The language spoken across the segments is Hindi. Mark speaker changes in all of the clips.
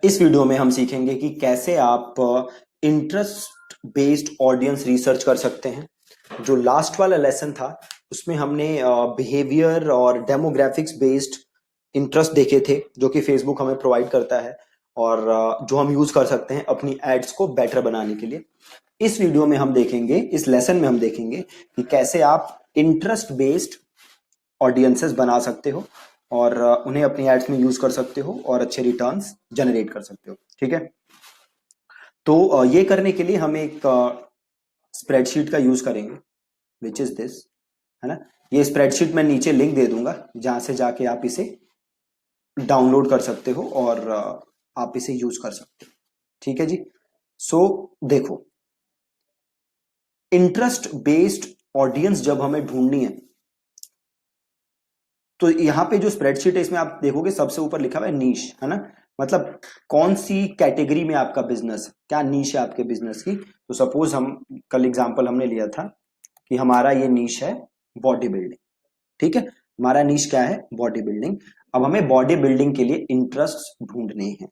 Speaker 1: इस वीडियो में हम सीखेंगे कि कैसे आप इंटरेस्ट बेस्ड ऑडियंस रिसर्च कर सकते हैं। जो लास्ट वाला लेसन था उसमें हमने बिहेवियर और डेमोग्राफिक्स बेस्ड इंटरेस्ट देखे थे जो कि फेसबुक हमें प्रोवाइड करता है और जो हम यूज कर सकते हैं अपनी एड्स को बेटर बनाने के लिए। इस वीडियो में हम देखेंगे, इस लेसन में हम देखेंगे कि कैसे आप इंटरेस्ट बेस्ड ऑडियंसेस बना सकते हो और उन्हें अपनी एड्स में यूज कर सकते हो और अच्छे रिटर्न्स जनरेट कर सकते हो। ठीक है, तो ये करने के लिए हम एक स्प्रेडशीट का यूज करेंगे विच इज दिस, है ना। ये स्प्रेडशीट मैं नीचे लिंक दे दूंगा जहां से जाके आप इसे डाउनलोड कर सकते हो और आप इसे यूज कर सकते हो। ठीक है जी। सो देखो, इंटरेस्ट बेस्ड ऑडियंस जब हमें ढूंढनी है तो यहाँ पे जो स्प्रेडशीट है इसमें आप देखोगे सबसे ऊपर लिखा हुआ है नीश, है ना। मतलब कौन सी कैटेगरी में आपका बिजनेस है, क्या नीश है आपके बिजनेस की। तो सपोज हम कल एग्जांपल हमने लिया था कि हमारा ये नीश है बॉडी बिल्डिंग। ठीक है, हमारा नीश क्या है, बॉडी बिल्डिंग। अब हमें बॉडी बिल्डिंग के लिए इंटरेस्ट ढूंढने हैं।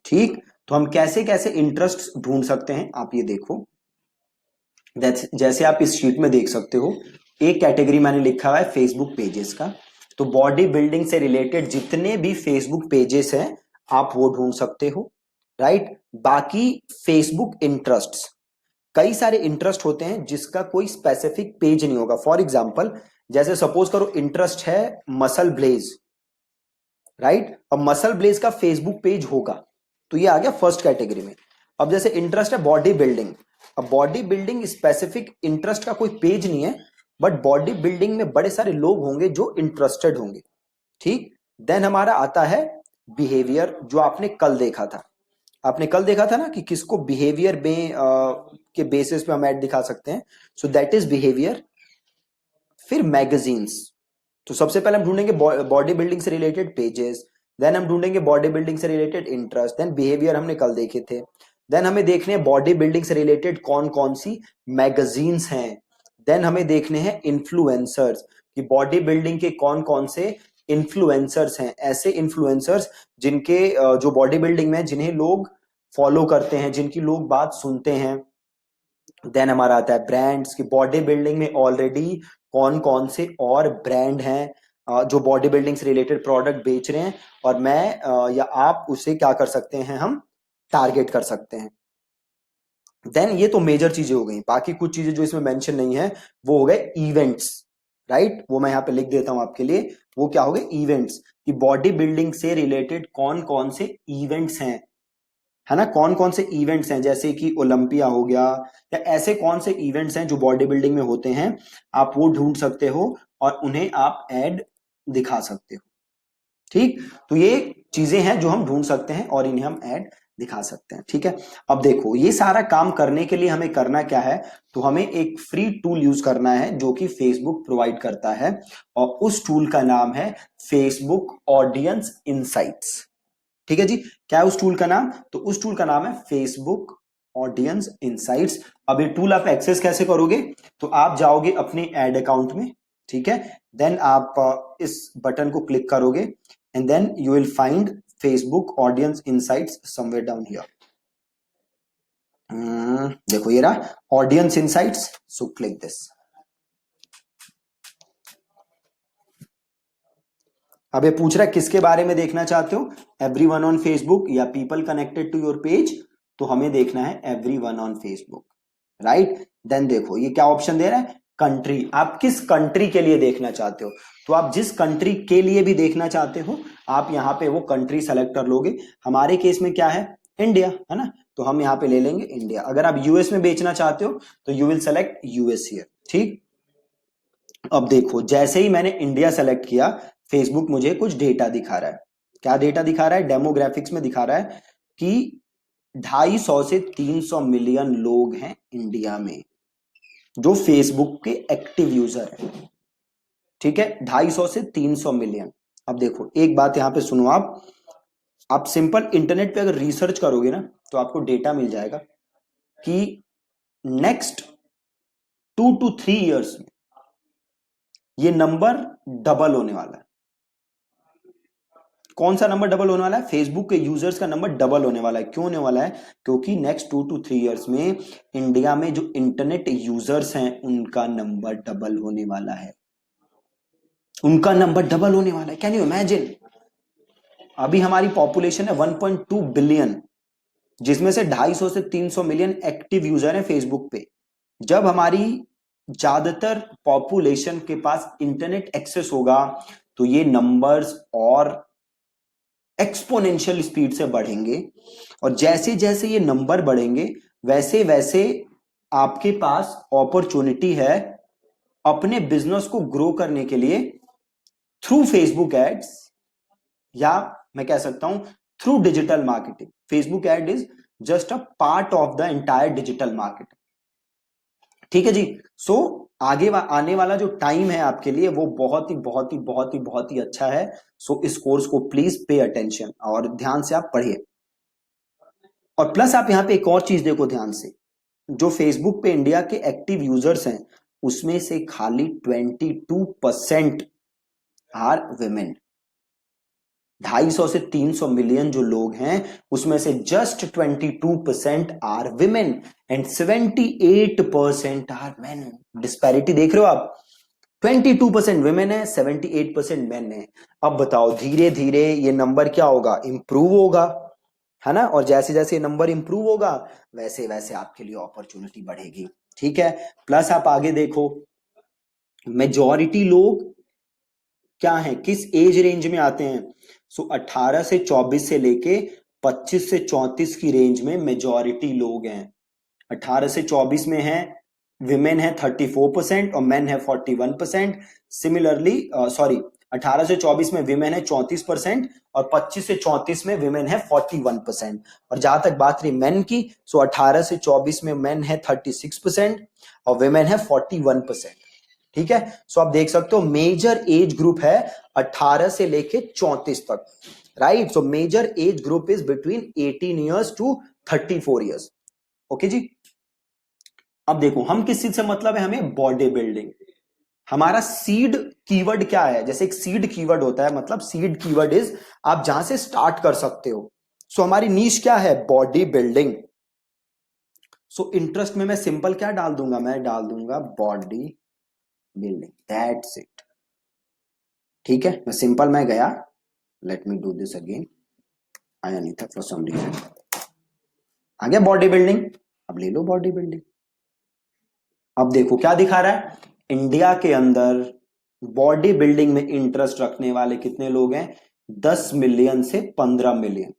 Speaker 1: ठीक, तो हम कैसे कैसे इंटरेस्ट ढूंढ सकते हैं आप ये देखो। जैसे आप इस शीट में देख सकते हो, एक कैटेगरी मैंने लिखा हुआ है फेसबुक पेजेस का। तो बॉडी बिल्डिंग से रिलेटेड जितने भी फेसबुक पेजेस हैं आप वो ढूंढ सकते हो, राइट। बाकी फेसबुक इंटरेस्ट्स, कई सारे इंटरेस्ट होते हैं जिसका कोई स्पेसिफिक पेज नहीं होगा। फॉर एग्जाम्पल, जैसे सपोज करो इंटरेस्ट है मसल ब्लेज, राइट। अब मसल ब्लेज का फेसबुक पेज होगा, तो ये आ गया फर्स्ट कैटेगरी में। अब जैसे इंटरेस्ट है बॉडी बिल्डिंग, अब बॉडी बिल्डिंग स्पेसिफिक इंटरेस्ट का कोई पेज नहीं है, बट बॉडी बिल्डिंग में बड़े सारे लोग होंगे जो इंटरेस्टेड होंगे। ठीक, देन हमारा आता है बिहेवियर, जो आपने कल देखा था। आपने कल देखा था ना कि किसको बिहेवियर में के बेसिस पे हम ऐड दिखा सकते हैं। So that is behaviour. फिर मैगजीन्स, तो सबसे पहले हम ढूंढेंगे बॉडी बिल्डिंग से रिलेटेड पेजेस, देन हम ढूंढेंगे बॉडी बिल्डिंग से रिलेटेड इंटरेस्ट, देन बिहेवियर हमने कल देखे थे। देन हमें देखने हैं बॉडी बिल्डिंग से रिलेटेड कौन कौन सी मैगजीन्स हैं। देन हमें देखने हैं इन्फ्लुएंसर्स, कि बॉडी बिल्डिंग के कौन कौन से इन्फ्लुएंसर्स हैं, ऐसे इन्फ्लुएंसर्स जिनके जो बॉडी बिल्डिंग में जिन्हें लोग फॉलो करते हैं, जिनकी लोग बात सुनते हैं। देन हमारा आता है ब्रांड्स, की बॉडी बिल्डिंग में ऑलरेडी कौन कौन से और ब्रांड हैं जो बॉडी बिल्डिंग से रिलेटेड प्रोडक्ट बेच रहे हैं और मैं या आप उसे क्या कर सकते हैं, हम टारगेट कर सकते हैं। देन ये तो मेजर चीजें हो गई, बाकी कुछ चीजें जो इसमें मेंशन नहीं है वो हो गए इवेंट्स, राइट। वो मैं यहाँ पे लिख देता हूं आपके लिए, वो क्या हो गए इवेंट्स, कि बॉडी बिल्डिंग से रिलेटेड कौन कौन से इवेंट्स हैं, है ना। कौन कौन से इवेंट्स हैं, जैसे कि ओलंपिया हो गया, या ऐसे कौन से इवेंट्स हैं जो बॉडी बिल्डिंग में होते हैं, आप वो ढूंढ सकते हो और उन्हें आप ऐड दिखा सकते हो। ठीक, तो ये चीजें हैं जो हम ढूंढ सकते हैं और इन्हें हम ऐड दिखा सकते हैं। ठीक है, अब देखो ये सारा काम करने के लिए हमें करना क्या है, तो हमें एक फ्री टूल यूज करना है जो कि फेसबुक प्रोवाइड करता है और उस टूल का नाम है फेसबुक ऑडियंस इनसाइट्स। ठीक है जी, क्या है उस टूल का नाम, तो उस टूल का नाम है फेसबुक ऑडियंस इनसाइट्स। अब ये टूल आप एक्सेस कैसे करोगे, तो आप जाओगे अपने एड अकाउंट में, ठीक है। देन आप इस बटन को क्लिक करोगे and then you will find Facebook audience insights somewhere down here. देखो ये रहा audience insights, so click this. अब ये पूछ रहा है किसके बारे में देखना चाहते हो, एवरीवन ऑन फेसबुक या people connected to your page, तो हमें देखना है everyone on Facebook, right. Then देखो ये क्या ऑप्शन दे रहा है, कंट्री, आप किस कंट्री के लिए देखना चाहते हो। तो आप जिस कंट्री के लिए भी देखना चाहते हो आप यहाँ पे वो कंट्री सेलेक्ट कर लोगे। हमारे केस में क्या है, इंडिया, है ना, तो हम यहाँ पे ले लेंगे इंडिया। अगर आप यूएस में बेचना चाहते हो तो you will select US here. ठीक, अब देखो जैसे ही मैंने इंडिया सेलेक्ट किया फेसबुक मुझे कुछ डेटा दिखा रहा है। क्या डेटा दिखा रहा है, डेमोग्राफिक्स में दिखा रहा है कि 250 से 300 मिलियन लोग हैं इंडिया में जो फेसबुक के एक्टिव यूजर हैं। ठीक है, 250 से 300 मिलियन। अब देखो एक बात यहां पे सुनो, आप सिंपल इंटरनेट पे अगर रिसर्च करोगे ना तो आपको डेटा मिल जाएगा कि नेक्स्ट 2 to 3 years में ये नंबर डबल होने वाला है। कौन सा नंबर डबल होने वाला है? फेसबुक के यूजर्स का नंबर डबल होने वाला है। क्यों होने वाला है? क्योंकि नेक्स्ट 2 to 3 इयर्स में इंडिया में जो इंटरनेट यूजर्स हैं उनका नंबर डबल होने वाला है, उनका नंबर डबल होने वाला है। Can you imagine? अभी हमारी पॉपुलेशन है 1.2 बिलियन, जिसमें से 250 से 300 मिलियन एक्टिव यूजर हैं फेसबुक पे। जब हमारी ज्यादातर पॉपुलेशन के पास इंटरनेट एक्सेस होगा तो ये नंबर्स और एक्सपोनेंशियल स्पीड से बढ़ेंगे, और जैसे जैसे ये नंबर बढ़ेंगे वैसे वैसे आपके पास अपॉर्चुनिटी है अपने बिजनेस को ग्रो करने के लिए थ्रू फेसबुक एड्स, या मैं कह सकता हूं through digital marketing. Facebook ad is just a part of the entire digital marketing. ठीक है जी। सो आगे आने वाला जो टाइम है आपके लिए वो बहुत ही बहुत ही बहुत ही बहुत ही अच्छा है। सो इस कोर्स को प्लीज पे अटेंशन और ध्यान से आप पढ़िए। और प्लस आप यहां पे एक और चीज देखो ध्यान से, जो फेसबुक पे इंडिया के एक्टिव यूजर्स हैं उसमें से खाली 22% आर विमेन। 250 से 300 मिलियन जो लोग हैं उसमें से just 22% are women and 78% are men. Disparity देख रहे हो आप? 22% विमेन है, 78% मेन है। अब बताओ धीरे धीरे ये नंबर क्या होगा? इंप्रूव होगा, है ना? और जैसे जैसे नंबर इंप्रूव होगा वैसे वैसे आपके लिए अपॉर्चुनिटी बढ़ेगी। ठीक है। प्लस आप आगे देखो, मेजॉरिटी लोग क्या है, किस एज रेंज में आते हैं? सो 18 से 24 से लेके 25 से 34 की रेंज में मेजॉरिटी लोग हैं। 18 से 24 में है विमेन है 34% और मेन है 41%। सिमिलरली 18 से 24 में विमेन है 34% और 25 से 34 में विमेन है 41%। और जहां तक बात रही मेन की, सो 18 से 24 में मेन है 36% और विमेन है 41%। ठीक है। सो आप देख सकते हो मेजर एज ग्रुप है 18 से लेके 34 तक, right? So major age group is between 18 years to 34 years. Okay जी। अब देखो हम किस चीज से मतलब है, हमें बॉडी बिल्डिंग। हमारा सीड कीवर्ड क्या है? जैसे एक सीड कीवर्ड होता है, मतलब सीड कीवर्ड इज आप जहां से स्टार्ट कर सकते हो। सो हमारी नीश क्या है? Body building. सो इंटरेस्ट में मैं सिंपल क्या डाल दूंगा? मैं डाल दूंगा बॉडी बिल्डिंग, दैट्स इट। ठीक है, मैं सिंपल मैं गया, let me do this again, आया नहीं था फॉर सम रीजन, आ गया बॉडी बिल्डिंग। अब ले लो बॉडी बिल्डिंग। अब देखो क्या दिखा रहा है, इंडिया के अंदर बॉडी बिल्डिंग में इंटरेस्ट रखने वाले कितने लोग हैं? 10 मिलियन से 15 मिलियन।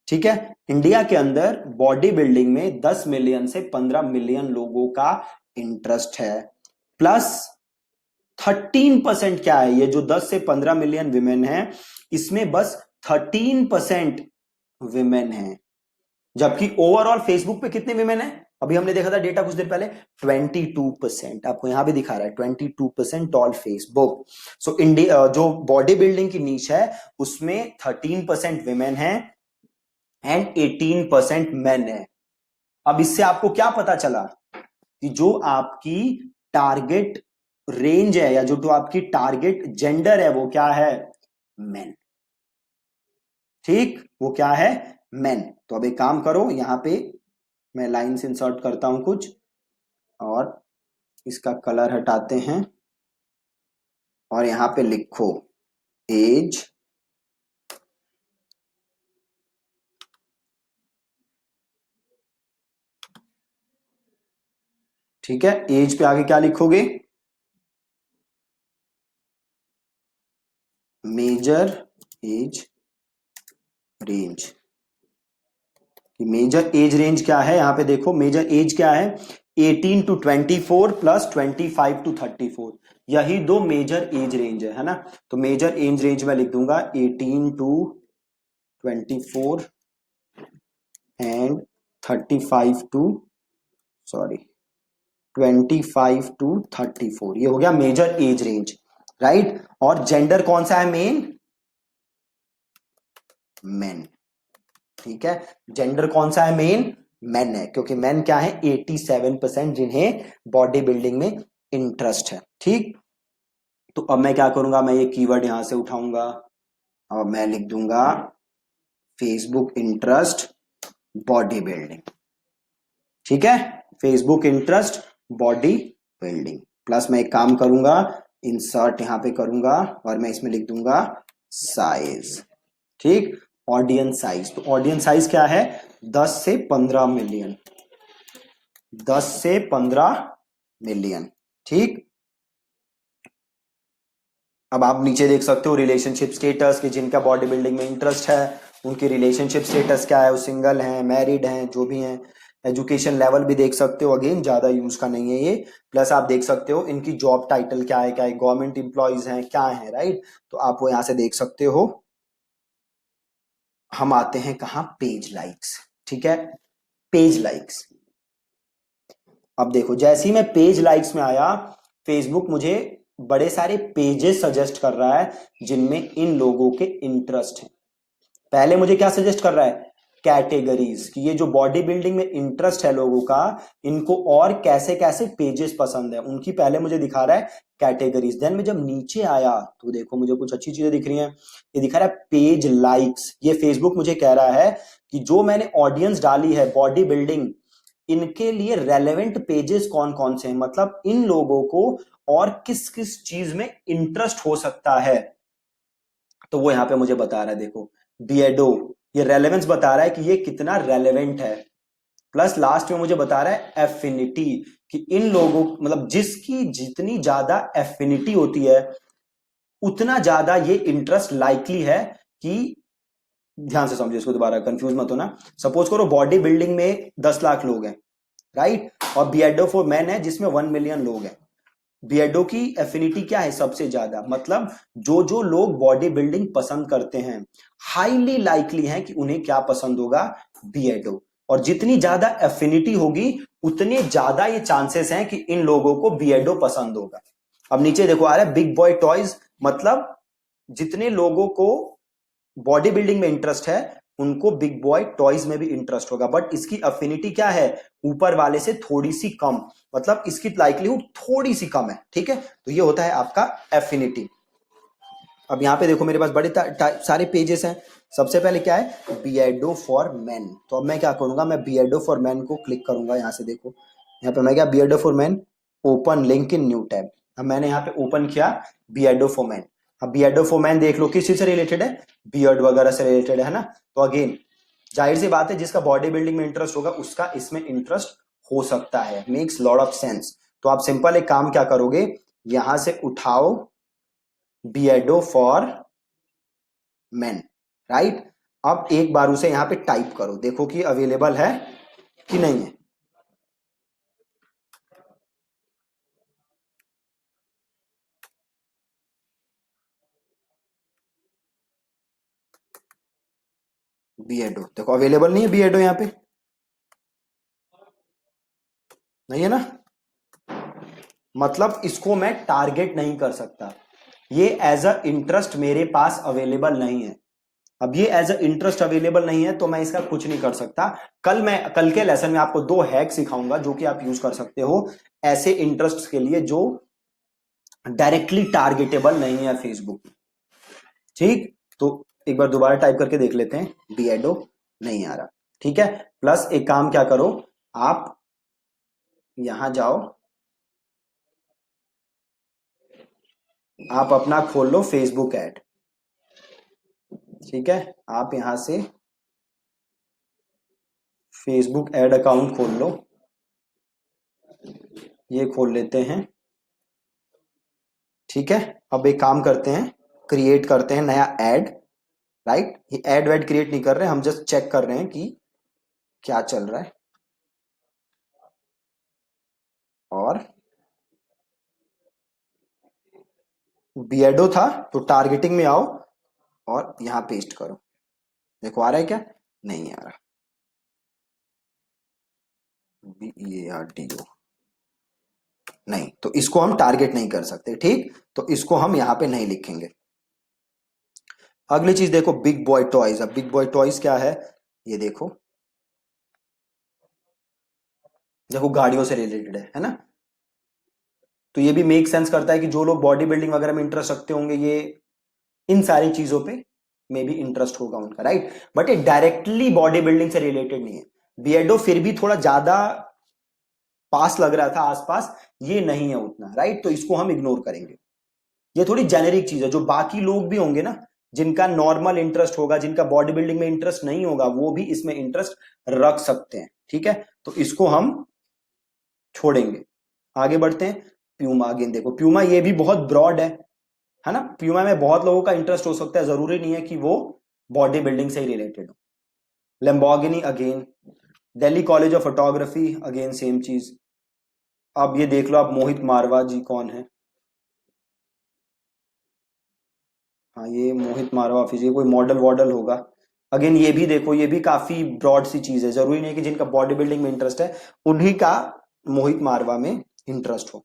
Speaker 1: ठीक है, इंडिया के अंदर बॉडी बिल्डिंग में 10 मिलियन से 15 मिलियन लोगों का इंटरेस्ट है। प्लस 13% क्या है? ये जो 10 से 15 मिलियन विमेन है इसमें बस 13% विमेन है, जबकि ओवरऑल फेसबुक पे कितने विमेन है? अभी हमने देखा था डेटा कुछ देर पहले, 22%। आपको यहां भी दिखा रहा है 22% ऑल फेसबुक। सो इंडिया जो बॉडी बिल्डिंग की नीच है उसमें 13% विमेन है एंड 18% मेन है। अब इससे आपको क्या पता चला कि जो आपकी टारगेट रेंज है या जो तो आपकी टारगेट जेंडर है वो क्या है? मेन। ठीक, वो क्या है? मेन। तो अब एक काम करो, यहां पे मैं लाइंस इंसर्ट करता हूं कुछ और इसका कलर हटाते हैं और यहां पे लिखो एज, ठीक है। एज पे आगे क्या लिखोगे? Major age range. Major age range क्या है? यहां पे देखो मेजर एज क्या है, 18 to 24 प्लस 25 to 34। यही दो मेजर एज रेंज है ना? तो मेजर एज रेंज में लिख दूंगा 18 to 24 एंड 35 to 25 to 34। ये हो गया मेजर एज रेंज, राइट? और जेंडर कौन सा है? मेन। ठीक है, जेंडर कौन सा है? मेन है, क्योंकि मेन क्या है? 87% जिन्हें बॉडी बिल्डिंग में इंटरेस्ट है। ठीक, तो अब मैं क्या करूंगा, मैं ये कीवर्ड यहां से उठाऊंगा और मैं लिख दूंगा फेसबुक इंटरेस्ट बॉडी बिल्डिंग। ठीक है, Facebook interest body building plus मैं एक काम करूंगा, इंसर्ट यहां पे करूंगा और मैं इसमें लिख दूंगा साइज। ठीक, ऑडियंस साइज, तो ऑडियंस साइज क्या है, 10 से 15 मिलियन, 10 से 15 मिलियन। ठीक, अब आप नीचे देख सकते हो रिलेशनशिप स्टेटस कि जिनका बॉडी बिल्डिंग में इंटरेस्ट है उनकी रिलेशनशिप स्टेटस क्या है, वो सिंगल हैं, मैरिड हैं, जो भी हैं। एजुकेशन लेवल भी देख सकते हो, अगेन ज्यादा यूज का नहीं है ये। प्लस आप देख सकते हो इनकी जॉब टाइटल क्या है, गवर्नमेंट एम्प्लॉयज हैं, क्या है, राइट। तो आप वो यहां से देख सकते हो। हम आते हैं कहाँ, पेज लाइक्स। ठीक है, पेज लाइक्स। अब देखो जैसे ही मैं पेज लाइक्स में आया, फेसबुक मुझे बड़े सारे पेजेस सजेस्ट कर रहा है जिनमें इन लोगों के इंटरेस्ट है। पहले मुझे क्या सजेस्ट कर रहा है, कैटेगरीज, कि ये जो बॉडी बिल्डिंग में इंटरेस्ट है लोगों का, इनको और कैसे कैसे पेजेस पसंद है, उनकी पहले मुझे दिखा रहा है कैटेगरीज। देन मैं जब नीचे आया तो देखो मुझे कुछ अच्छी चीजें दिख रही हैं। ये दिखा रहा है पेज लाइक्स। ये फेसबुक मुझे कह रहा है कि जो मैंने ऑडियंस डाली है बॉडी बिल्डिंग, इनके लिए रेलेवेंट पेजेस कौन कौन से हैं, मतलब इन लोगों को और किस किस चीज में इंटरेस्ट हो सकता है। तो वो यहां पे मुझे बता रहा है, देखो बियडो, ये रेलेवेंस बता रहा है कि ये कितना रेलेवेंट है। प्लस लास्ट में मुझे बता रहा है एफिनिटी, कि इन लोगों मतलब जिसकी जितनी ज्यादा एफिनिटी होती है उतना ज्यादा ये इंटरेस्ट लाइकली है कि, ध्यान से समझो इसको, दोबारा कंफ्यूज मत होना। सपोज करो बॉडी बिल्डिंग में 10 लाख लोग हैं, राइट, और बियडो फॉर मैन है जिसमें 1 मिलियन लोग हैं। बियर्डो की एफिनिटी क्या है, सबसे ज्यादा, मतलब जो जो लोग बॉडी बिल्डिंग पसंद करते हैं हाईली लाइकली है कि उन्हें क्या पसंद होगा, बियर्डो। और जितनी ज्यादा एफिनिटी होगी उतने ज्यादा ये चांसेस हैं कि इन लोगों को बियर्डो पसंद होगा। अब नीचे देखो आ रहा है बिग बॉय टॉयज, मतलब जितने लोगों को बॉडी बिल्डिंग में इंटरेस्ट है उनको बिग बॉय टॉयज में भी इंटरेस्ट होगा, बट इसकी अफिनिटी क्या है, ऊपर वाले से थोड़ी सी कम, मतलब इसकी लाइकलीहुड थोड़ी सी कम है। ठीक है, तो ये होता है आपका एफिनिटी। अब यहां पे देखो मेरे पास बड़े सारे पेजेस हैं। सबसे पहले क्या है, बियर्डो फॉर मेन। तो अब मैं क्या करूंगा, मैं बियर्डो फॉर मेन को क्लिक करूंगा। यहां से देखो, यहाँ पे मैं क्या, Beardo for main, open link in new tab. अब मैंने यहाँ पे ओपन किया बियर्डो फॉर मेन। अब बियर्डो फॉर मेन देख लो किस चीज से रिलेटेड है, बियर्ड वगैरह से रिलेटेड है ना। तो अगेन जाहिर सी बात है जिसका बॉडी बिल्डिंग में इंटरेस्ट होगा उसका इसमें इंटरेस्ट हो सकता है, मेक्स लॉट ऑफ सेंस। तो आप सिंपल एक काम क्या करोगे, यहां से उठाओ बियर्डो फॉर मेन, राइट। अब एक बार उसे यहां पे टाइप करो, देखो कि अवेलेबल है कि नहीं है। बियर्डो देखो अवेलेबल नहीं है, बियर्डो यहां पे नहीं है ना, मतलब इसको मैं टारगेट नहीं कर सकता, ये एज अ इंटरेस्ट मेरे पास अवेलेबल नहीं है। अब ये एज अ इंटरेस्ट अवेलेबल नहीं है तो मैं इसका कुछ नहीं कर सकता। कल के लेसन में आपको 2 हैक सिखाऊंगा जो कि आप यूज कर सकते हो ऐसे इंटरेस्ट के लिए जो डायरेक्टली टारगेटेबल नहीं है फेसबुक। ठीक, तो एक बार दोबारा टाइप करके देख लेते हैं, बियर्डो नहीं आ रहा। ठीक है, प्लस एक काम क्या करो, आप यहां जाओ, आप अपना खोल लो फेसबुक ऐड। ठीक है, आप यहां से फेसबुक ऐड अकाउंट खोल लो, ये खोल लेते हैं। ठीक है, अब एक काम करते हैं, क्रिएट करते हैं नया ऐड, राइट। ये ऐड वैड क्रिएट नहीं कर रहे, हम जस्ट चेक कर रहे हैं कि क्या चल रहा है। और बियर्डो था तो टारगेटिंग में आओ और यहां पेस्ट करो, देखो आ रहा है क्या, नहीं आ रहा, BEARDO नहीं, तो इसको हम टारगेट नहीं कर सकते। ठीक, तो इसको हम यहां पे नहीं लिखेंगे। अगली चीज देखो, बिग बॉय टॉयज। अब बिग बॉय टॉयज क्या है, ये देखो, देखो गाड़ियों से रिलेटेड है ना। तो ये भी मेक सेंस करता है कि जो लोग बॉडी बिल्डिंग वगैरह में इंटरेस्ट रखते होंगे ये इन सारी चीजों पे में भी इंटरेस्ट होगा उनका, राइट। बट ये डायरेक्टली बॉडी बिल्डिंग से रिलेटेड नहीं है। बियर्डो फिर भी थोड़ा ज्यादा पास लग रहा था, आसपास, ये नहीं है उतना, राइट। तो इसको हम इग्नोर करेंगे। ये थोड़ी जेनेरिक चीज है, जो बाकी लोग भी होंगे ना, जिनका नॉर्मल इंटरेस्ट होगा, जिनका बॉडी बिल्डिंग में इंटरेस्ट नहीं होगा, वो भी इसमें इंटरेस्ट रख सकते हैं, ठीक है। तो इसको हम छोड़ेंगे, आगे बढ़ते हैं। प्यूमा, अगेन देखो प्यूमा ये भी बहुत ब्रॉड है ना। प्यूमा में बहुत लोगों का इंटरेस्ट हो सकता है, जरूरी नहीं है कि वो बॉडी बिल्डिंग से ही रिलेटेड हो। Lamborghini again, Delhi college of photography again same चीज। अब ये देख लो आप, मोहित मारवा जी कौन है? हाँ, ये मोहित मारवा ऑफिस, ये कोई मॉडल वॉडल होगा। अगेन ये भी देखो, ये भी काफी ब्रॉड सी चीज है, जरूरी नहीं है कि जिनका बॉडी बिल्डिंग में इंटरेस्ट है उन्हीं का मोहित मारवा में इंटरेस्ट हो।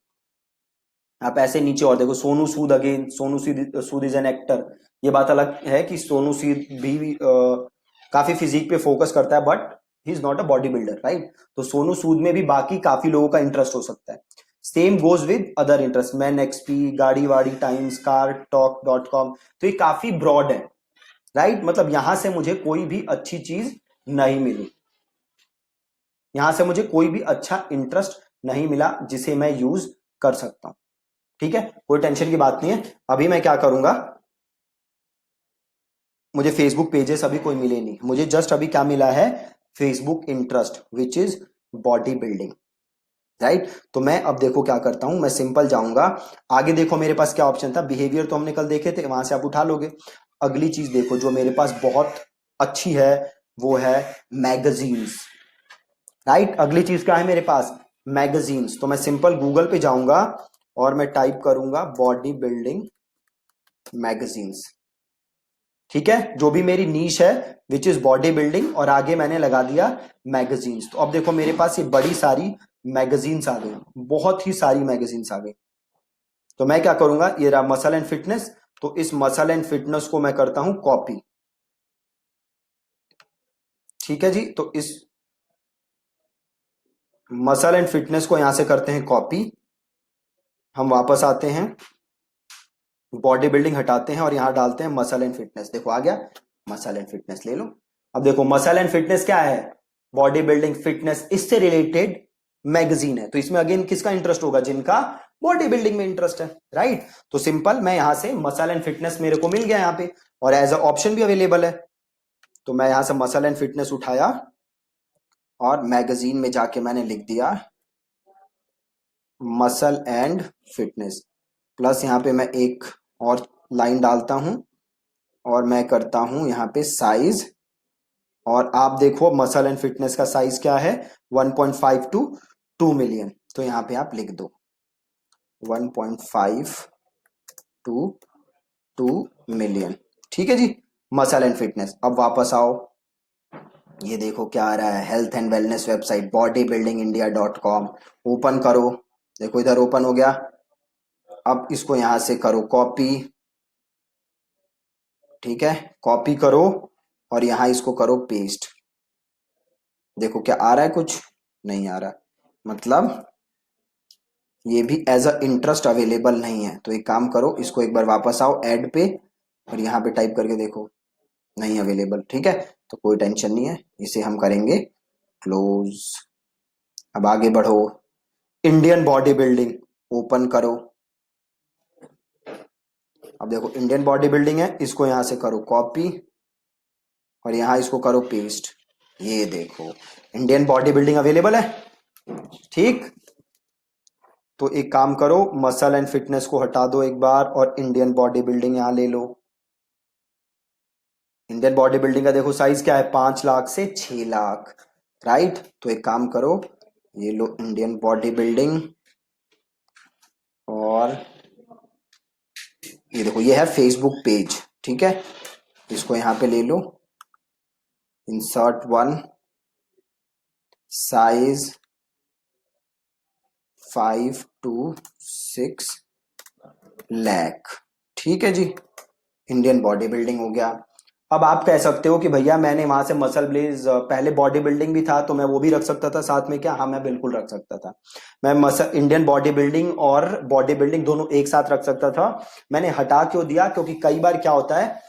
Speaker 1: आप ऐसे नीचे और देखो, Sonu Sood again, Sonu Sood is an actor. ये बात अलग है कि सोनू सूद भी काफी फिजिक पे फोकस करता है, but he is not a body builder, right. तो सोनू सूद में भी बाकी काफी लोगों का इंटरेस्ट हो सकता है। Same goes with other interest, man XP, गाड़ी वाड़ी टाइम्स, कार टॉक .com। तो ये काफी ब्रॉड है, राइट। मतलब यहां से मुझे कोई भी अच्छी चीज नहीं मिली, यहां से मुझे कोई भी अच्छा इंटरेस्ट नहीं मिला जिसे मैं यूज कर सकता हूं, ठीक है। कोई टेंशन की बात नहीं है। अभी मैं क्या करूंगा, मुझे फेसबुक पेजेस अभी कोई मिले नहीं, मुझे जस्ट अभी क्या मिला है, Facebook interest which is body building, right. तो मैं अब देखो क्या करता हूं, मैं सिंपल जाऊंगा आगे। देखो मेरे पास क्या ऑप्शन था, बिहेवियर तो हमने कल देखे थे, वहां से आप उठा लोगे। अगली चीज देखो जो मेरे पास बहुत अच्छी है, वो है मैगजीन्स, राइट। अगली चीज क्या है मेरे पास, मैगजीन्स। तो मैं सिंपल गूगल पे जाऊंगा और मैं टाइप करूंगा बॉडी बिल्डिंग मैगजीन्स, ठीक है। जो भी मेरी नीश है विच इज बॉडी बिल्डिंग, और आगे मैंने लगा दिया मैगजीन्स। तो अब देखो मेरे पास ये बड़ी सारी मैगजीन्स आ गई, बहुत ही सारी मैगजीन्स आ गई। तो मैं क्या करूंगा, ये रहा मसल एंड फिटनेस, तो इस मसल एंड फिटनेस को मैं करता हूं कॉपी, ठीक है जी। तो इस मसल एंड फिटनेस को यहां से करते हैं कॉपी। हम वापस आते हैं, बॉडी बिल्डिंग हटाते हैं और यहां डालते हैं मसल एंड फिटनेस। देखो आ गया, मसल एंड फिटनेस ले लो। अब देखो मसल एंड फिटनेस क्या है, बॉडी बिल्डिंग फिटनेस, इससे रिलेटेड मैगजीन है। तो इसमें अगेन किसका इंटरेस्ट होगा, जिनका बॉडी बिल्डिंग में इंटरेस्ट है, राइट। तो सिंपल मैं यहां से मसल एंड फिटनेस मेरे को मिल गया यहाँ पे, और एज अ ऑप्शन भी अवेलेबल है। तो मैं यहां से मसल एंड फिटनेस उठाया और मैगजीन में जाके मैंने लिख दिया मसल एंड फिटनेस, प्लस यहाँ पे मैं एक और लाइन डालता हूं और मैं करता हूं यहाँ पे साइज। और आप देखो मसल एंड फिटनेस का साइज क्या है, 1.5 टू 2 मिलियन। तो यहाँ पे आप लिख दो 1.5 टू 2 मिलियन, ठीक है जी। Muscle and fitness. अब वापस आओ, ये देखो क्या आ रहा है, health and wellness website bodybuildingindia.com। Open करो, देखो इधर ओपन हो गया। अब इसको यहां से करो कॉपी, ठीक है, कॉपी करो और यहां इसको करो पेस्ट। देखो क्या आ रहा है, कुछ नहीं आ रहा, मतलब ये भी एज अ इंटरेस्ट अवेलेबल नहीं है। तो एक काम करो, इसको एक बार वापस आओ ऐड पे और यहाँ पे टाइप करके देखो, नहीं अवेलेबल, ठीक है। तो कोई टेंशन नहीं है, इसे हम करेंगे क्लोज। अब आगे बढ़ो, इंडियन बॉडी बिल्डिंग ओपन करो। अब देखो इंडियन बॉडी बिल्डिंग है, इसको यहां से करो कॉपी और यहां इसको करो पेस्ट। ये देखो इंडियन बॉडी बिल्डिंग अवेलेबल है, ठीक। तो एक काम करो, मसल एंड फिटनेस को हटा दो एक बार और इंडियन बॉडी बिल्डिंग यहां ले लो। इंडियन बॉडी बिल्डिंग का देखो साइज क्या है, 5 लाख से 6 लाख, राइट। तो एक काम करो, ये लो इंडियन बॉडी बिल्डिंग, और ये देखो ये है फेसबुक पेज, ठीक है। इसको यहां पे ले लो, insert one, size 5 to 6 lakh, ठीक है जी। इंडियन बॉडी बिल्डिंग हो गया। अब आप कह सकते हो कि भैया मैंने वहां से मसल ब्लेज, पहले बॉडी बिल्डिंग भी था तो मैं वो भी रख सकता था साथ में क्या, हाँ मैं बिल्कुल रख सकता था। मैं मसल इंडियन बॉडी बिल्डिंग और बॉडी बिल्डिंग दोनों एक साथ रख सकता था। मैंने हटा क्यों दिया, क्योंकि कई बार क्या होता है,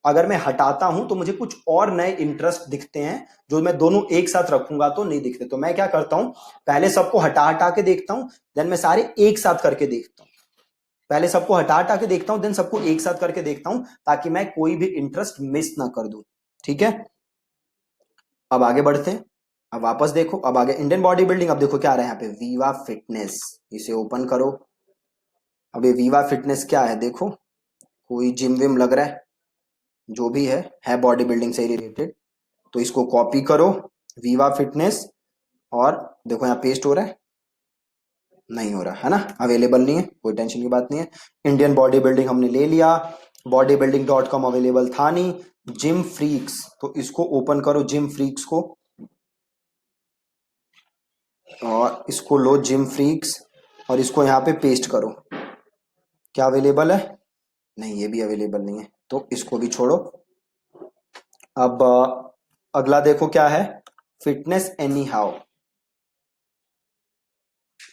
Speaker 1: अगर मैं हटाता हूं तो मुझे कुछ और नए इंटरेस्ट दिखते हैं, जो मैं दोनों एक साथ रखूंगा तो नहीं दिखते। तो मैं क्या करता हूं, पहले सबको हटा हटा के देखता हूं, देन मैं सारे एक साथ करके देखता हूं। पहले सबको हटा हटा के देखता हूं, देन सबको एक साथ करके देखता हूं, ताकि मैं कोई भी इंटरेस्ट मिस ना कर दूं। ठीक है, अब आगे बढ़ते हैं। अब वापस देखो, अब आगे इंडियन बॉडी बिल्डिंग। अब देखो क्या आ रहा है यहाँ पे, वीवा फिटनेस। इसे ओपन करो। अब ये वीवा फिटनेस क्या है, देखो कोई जिम विम लग रहा है, जो भी है बॉडी बिल्डिंग से रिलेटेड। तो इसको कॉपी करो, वीवा फिटनेस, और देखो यहाँ पेस्ट हो रहा है, नहीं हो रहा है ना, अवेलेबल नहीं है, कोई टेंशन की बात नहीं है। इंडियन बॉडी बिल्डिंग हमने ले लिया, बॉडी बिल्डिंग .com अवेलेबल था नहीं। जिम फ्रीक्स, तो इसको ओपन करो, जिम फ्रीक्स को, और इसको लो जिम फ्रीक्स, और इसको यहाँ पे पेस्ट करो। क्या अवेलेबल है, नहीं, ये भी अवेलेबल नहीं है, तो इसको भी छोड़ो। अब अगला देखो क्या है, fitness any how.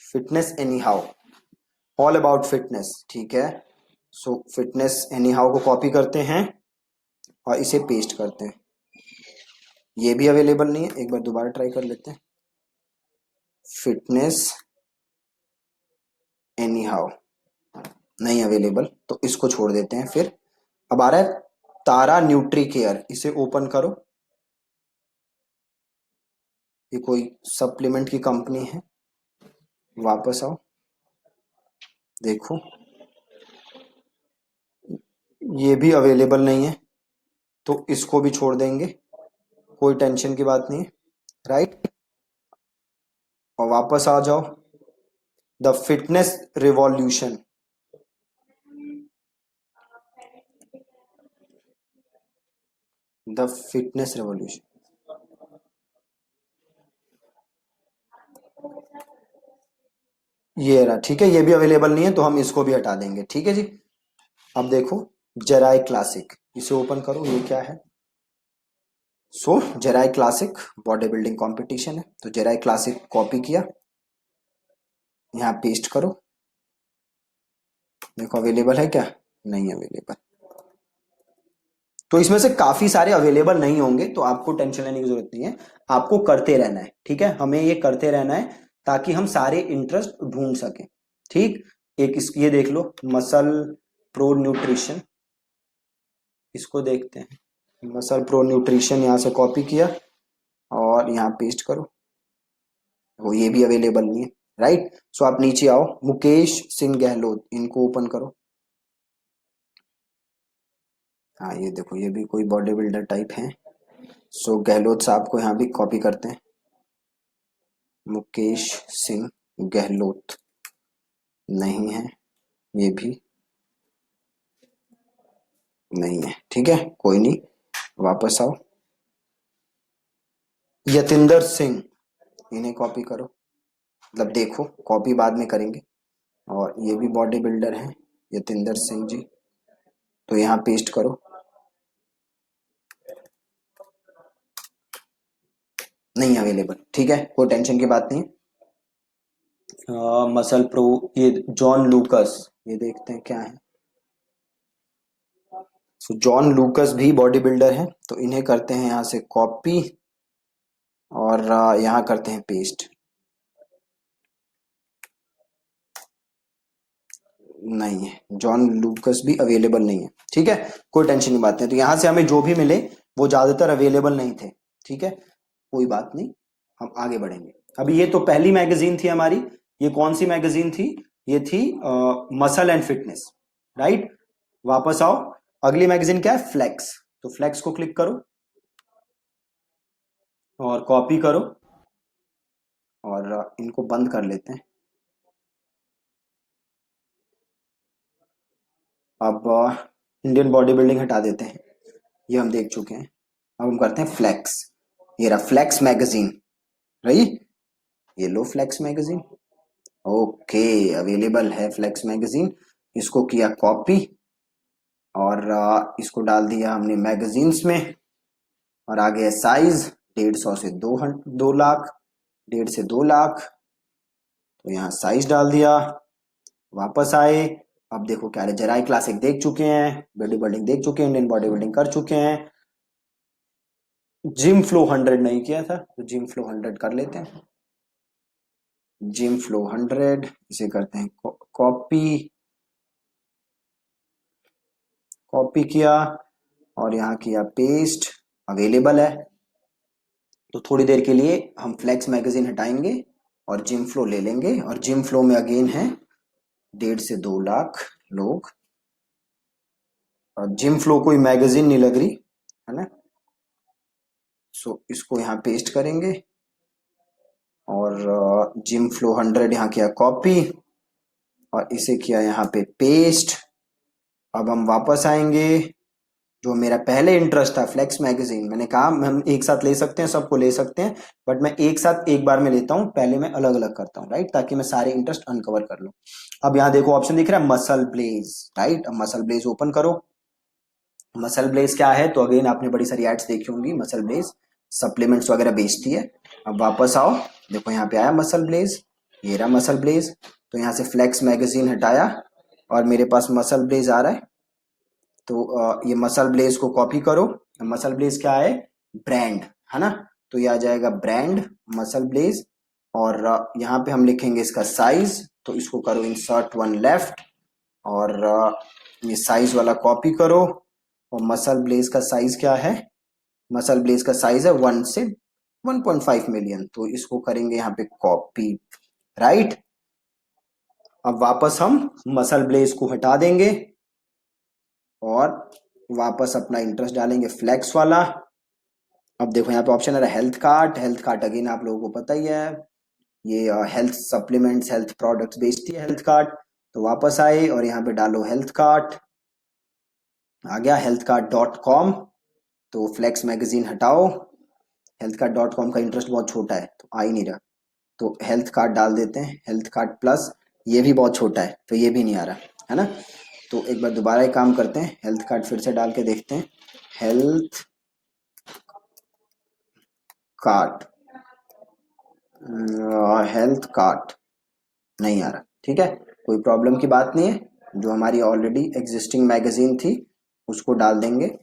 Speaker 1: Fitness any how, all about fitness. ठीक है, सो फिटनेस एनी हाउ को कॉपी करते हैं और इसे पेस्ट करते हैं। ये भी अवेलेबल नहीं है, एक बार दोबारा ट्राई कर लेते हैं। फिटनेस एनी हाउ नहीं अवेलेबल, तो इसको छोड़ देते हैं। फिर अब आ रहा है तारा न्यूट्री केयर, इसे ओपन करो। ये कोई सप्लीमेंट की कंपनी है। वापस आओ, देखो ये भी अवेलेबल नहीं है, तो इसको भी छोड़ देंगे, कोई टेंशन की बात नहीं है, राइट। और वापस आ जाओ, the fitness revolution. The fitness revolution, ये रहा। ठीक है, ये भी अवेलेबल नहीं है, तो हम इसको भी हटा देंगे। ठीक है जी। अब देखो जेराई क्लासिक, इसे ओपन करो। ये क्या है, सो जेराई क्लासिक बॉडी बिल्डिंग कॉम्पिटिशन है, तो जेराई क्लासिक कॉपी किया, यहाँ पेस्ट करो। देखो अवेलेबल है क्या, नहीं अवेलेबल। तो इसमें से काफी सारे अवेलेबल नहीं होंगे, तो आपको टेंशन लेने की जरूरत नहीं है, आपको करते रहना है। ठीक है, हमें ये करते रहना है ताकि हम सारे इंटरेस्ट ढूंढ सकें। ठीक, एक ये देख लो, मसल प्रो न्यूट्रिशन, इसको देखते हैं। मसल प्रो न्यूट्रिशन यहाँ से कॉपी किया और यहाँ पेस्ट करो, वो ये भी अवेलेबल नहीं है, राइट। सो आप नीचे आओ, मुकेश सिंह गहलोत, इनको ओपन करो। हाँ ये देखो, ये भी कोई बॉडी बिल्डर टाइप है। सो गहलोत साहब को यहाँ भी कॉपी करते हैं, मुकेश सिंह गहलोत, नहीं है, ये भी नहीं है। ठीक है, कोई नहीं, वापस आओ, यतिंदर सिंह, इन्हें कॉपी करो, मतलब देखो कॉपी बाद में करेंगे। और ये भी बॉडी बिल्डर है, यतिंदर सिंह जी, तो यहाँ पेस्ट करो, नहीं अवेलेबल। ठीक है, कोई टेंशन की बात नहीं है। मसल प्रो, ये जॉन लूकस, ये देखते हैं क्या है। सो जॉन लूकस भी बॉडी बिल्डर है, तो इन्हें करते हैं यहाँ से कॉपी, और यहाँ करते हैं पेस्ट, नहीं है, जॉन लूकस भी अवेलेबल नहीं है। ठीक है, कोई टेंशन की बात नहीं, तो यहाँ से हमें जो भी मिले वो ज्यादातर अवेलेबल नहीं थे। ठीक है, कोई बात नहीं, हम आगे बढ़ेंगे। अभी ये तो पहली मैगजीन थी हमारी, ये कौन सी मैगजीन थी, ये थी मसल एंड फिटनेस, राइट। वापस आओ, अगली मैगजीन क्या है, फ्लेक्स, तो फ्लेक्स को क्लिक करो और कॉपी करो, और इनको बंद कर लेते हैं। अब इंडियन बॉडी बिल्डिंग हटा देते हैं, ये हम देख चुके हैं। अब हम करते हैं फ्लेक्स, ये रहा फ्लेक्स मैगजीन, रही, ये लो फ्लेक्स मैगजीन, ओके अवेलेबल है फ्लेक्स मैगजीन। इसको किया कॉपी, और इसको डाल दिया हमने मैगजीन्स में, और आ गया साइज 150 से 2 लाख, 1.5 से 2 लाख, तो यहाँ साइज डाल दिया। वापस आए, अब देखो क्या है, जराई क्लासिक देख चुके हैं, बॉडी बिल्डिंग देख चुके हैं, इंडियन बॉडी बिल्डिंग कर चुके हैं, जिम फ्लो 100 नहीं किया था तो जिम फ्लो 100 कर लेते हैं। जिम फ्लो 100 इसे करते हैं कॉपी, कॉपी किया और यहाँ किया पेस्ट, अवेलेबल है। तो थोड़ी देर के लिए हम फ्लेक्स मैगजीन हटाएंगे और जिम फ्लो ले लेंगे, और जिम फ्लो में अगेन है 1.5 से 2 लाख लोग। और जिम फ्लो कोई मैगजीन नहीं लग रही है ना, सो इसको यहाँ पेस्ट करेंगे और जिम फ्लो 100 यहाँ किया कॉपी और इसे किया यहाँ पे पेस्ट। अब हम वापस आएंगे, जो मेरा पहले इंटरेस्ट था फ्लेक्स मैगजीन, मैंने कहा हम एक साथ ले सकते हैं, सबको ले सकते हैं, बट मैं एक साथ एक बार में लेता हूं, पहले मैं अलग अलग करता हूं, राइट, ताकि मैं सारे इंटरेस्ट अनकवर कर लूं। अब यहाँ देखो ऑप्शन दिख रहा है मसल ब्लेज, राइट। अब मसल ब्लेज ओपन करो। मसल ब्लेज क्या है, तो अगेन आपने बड़ी सारी एड्स देखी होंगी, मसल ब्लेज सप्लीमेंट्स वगैरह बेचती है। अब वापस आओ, देखो यहाँ पे आया मसल ब्लेज, ये रहा मसल ब्लेज। तो यहाँ से फ्लेक्स मैगजीन हटाया और मेरे पास मसल ब्लेज आ रहा है। तो ये मसल ब्लेज को कॉपी करो। मसल ब्लेज क्या है, ब्रांड है ना, तो ये आ जाएगा ब्रांड मसल ब्लेज। और यहाँ पे हम लिखेंगे इसका साइज, तो इसको करो इंसर्ट 1 लेफ्ट और ये साइज वाला कॉपी करो। और मसल ब्लेज का साइज क्या है, मसल ब्लेज का साइज है 1 से 1.5 मिलियन, तो इसको करेंगे यहाँ पे कॉपी, राइट। अब वापस हम मसल ब्लेज को हटा देंगे और वापस अपना इंटरेस्ट डालेंगे फ्लेक्स वाला। अब देखो यहाँ पे ऑप्शन आ रहा है health cart. Health cart again आप लोगों को पता ही है, ये हेल्थ सप्लीमेंट्स हेल्थ प्रोडक्ट्स बेचती है हेल्थ कार्ट। तो वापस आए और यहाँ पे डालो हेल्थ कार्ट, आ गया हेल्थ कार्ट .com। तो फ्लेक्स मैगजीन हटाओ, हेल्थ कार्ट .com का इंटरेस्ट बहुत छोटा है तो आ ही नहीं रहा, तो हेल्थ कार्ड डाल देते हैं, हेल्थ कार्ड प्लस, ये भी बहुत छोटा है तो ये भी नहीं आ रहा है ना। तो एक बार दोबारा एक काम करते हैं, हेल्थ कार्ड फिर से डाल के देखते हैं, हेल्थ कार्ड, हेल्थ कार्ड नहीं आ रहा, ठीक है, कोई प्रॉब्लम की बात नहीं है, जो हमारी ऑलरेडी एग्जिस्टिंग मैगजीन थी उसको डाल देंगे,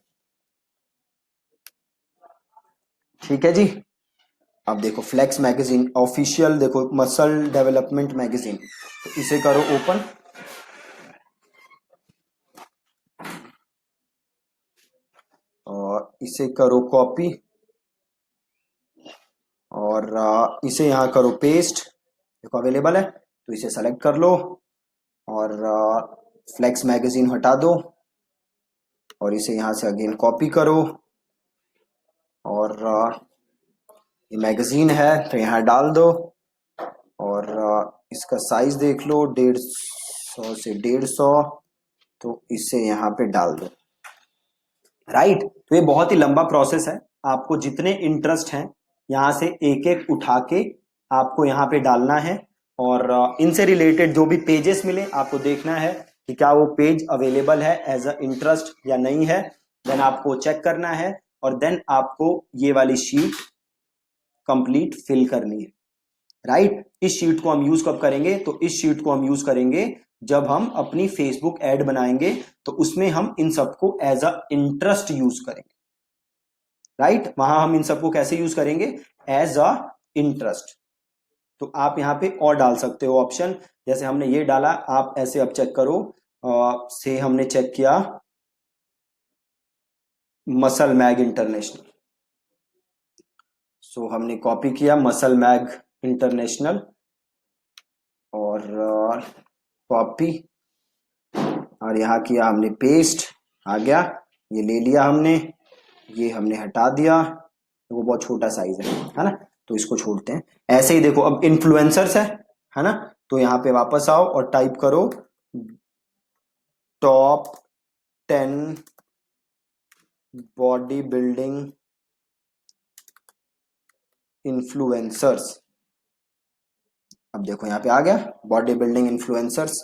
Speaker 1: ठीक है जी। अब देखो फ्लेक्स मैगजीन ऑफिशियल, देखो मसल डेवलपमेंट मैगजीन, तो इसे करो ओपन और इसे करो कॉपी और इसे यहाँ करो पेस्ट, देखो अवेलेबल है तो इसे सेलेक्ट कर लो और फ्लेक्स मैगजीन हटा दो और इसे यहाँ से अगेन कॉपी करो और ये मैगजीन है तो यहाँ डाल दो और इसका साइज देख लो 150 से 150, तो इसे यहाँ पे डाल दो, राइट। तो ये बहुत ही लंबा प्रोसेस है, आपको जितने इंटरेस्ट हैं यहाँ से एक एक उठा के आपको यहाँ पे डालना है और इनसे रिलेटेड जो भी पेजेस मिले आपको देखना है कि क्या वो पेज अवेलेबल है एज अ इंटरेस्ट या नहीं है, देन आपको चेक करना है और देन आपको ये वाली शीट कंप्लीट फिल करनी है, राइट। इस शीट को हम यूज कब करेंगे, तो इस शीट को हम यूज करेंगे जब हम अपनी फेसबुक एड बनाएंगे, तो उसमें हम इन सबको एज अ इंटरेस्ट यूज करेंगे, राइट। वहां हम इन सबको कैसे यूज करेंगे, एज अ इंटरेस्ट। तो आप यहाँ पे और डाल सकते हो ऑप्शन, जैसे हमने ये डाला, आप ऐसे अब चेक करो, से हमने चेक किया मसल मैग इंटरनेशनल, सो हमने कॉपी किया मसल मैग इंटरनेशनल और कॉपी और यहाँ किया हमने पेस्ट, आ गया, ये ले लिया हमने, ये हमने हटा दिया, वो बहुत छोटा साइज है ना, तो इसको छोड़ते हैं। ऐसे ही देखो अब इन्फ्लुएंसर्स है ना, तो यहाँ पे वापस आओ और टाइप करो टॉप 10 बॉडी बिल्डिंग इन्फ्लुएंसर्स। अब देखो यहाँ पे आ गया बॉडी बिल्डिंग इन्फ्लुएंसर्स,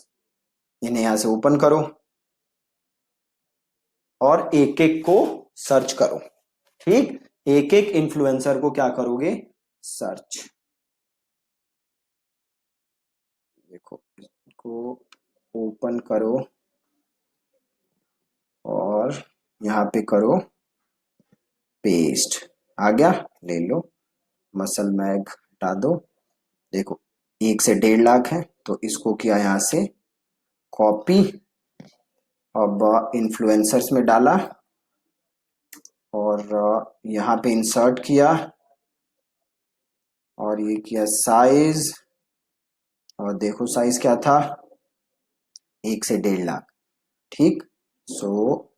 Speaker 1: इन्हें यहां से ओपन करो और एक एक को सर्च करो, ठीक, एक एक इन्फ्लुएंसर को क्या करोगे, सर्च। देखो इसको ओपन करो और यहाँ पे करो पेस्ट, आ गया, ले लो, मसल मैग हटा दो। देखो 1 से 1.5 लाख है, तो इसको किया यहाँ से कॉपी, अब इन्फ्लुएंसर्स में डाला और यहाँ पे इंसर्ट किया और ये किया साइज, और देखो साइज क्या था, 1 से 1.5 लाख। ठीक, सो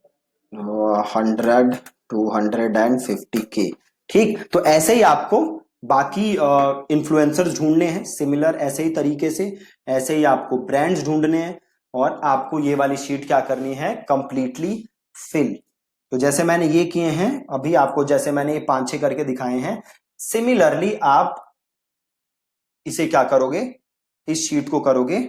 Speaker 1: 100 250K। ठीक, तो ऐसे ही आपको बाकी इन्फ्लुएंसर्स ढूंढने हैं सिमिलर, ऐसे ही तरीके से ऐसे ही आपको ब्रांड्स ढूंढने हैं और आपको ये वाली शीट क्या करनी है, कंप्लीटली फिल। तो जैसे मैंने ये किए हैं अभी आपको, जैसे मैंने ये 5-6 करके दिखाए हैं, सिमिलरली आप इसे क्या करोगे, इस शीट को करोगे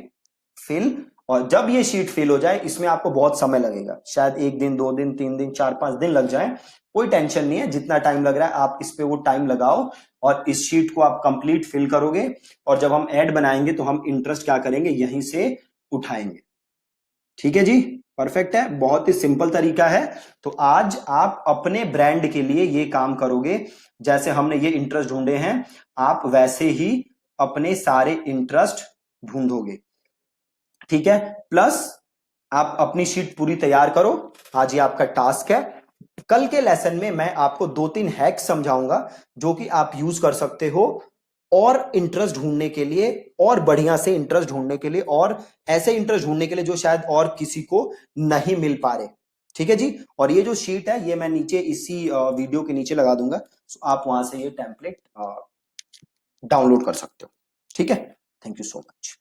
Speaker 1: फिल। और जब ये शीट फिल हो जाए, इसमें आपको बहुत समय लगेगा, शायद 1 दिन 2 दिन 3 दिन 4-5 दिन लग जाए, कोई टेंशन नहीं है, जितना टाइम लग रहा है आप इस पे वो टाइम लगाओ और इस शीट को आप कंप्लीट फिल करोगे। और जब हम ऐड बनाएंगे तो हम इंटरेस्ट क्या करेंगे, यहीं से उठाएंगे। ठीक है जी, परफेक्ट है, बहुत ही सिंपल तरीका है। तो आज आप अपने ब्रांड के लिए ये काम करोगे, जैसे हमने ये इंटरेस्ट ढूंढे हैं, आप वैसे ही अपने सारे इंटरेस्ट ढूंढोगे। ठीक है, प्लस आप अपनी शीट पूरी तैयार करो, आज ये आपका टास्क है। कल के लेसन में मैं आपको 2-3 हैक समझाऊंगा जो कि आप यूज कर सकते हो और इंटरेस्ट ढूंढने के लिए, और बढ़िया से इंटरेस्ट ढूंढने के लिए, और ऐसे इंटरेस्ट ढूंढने के लिए जो शायद और किसी को नहीं मिल पा रहे। ठीक है जी, और ये जो शीट है ये मैं नीचे इसी वीडियो के नीचे लगा दूंगा, तो आप वहां से ये टेम्पलेट डाउनलोड कर सकते हो। ठीक है, थैंक यू सो मच।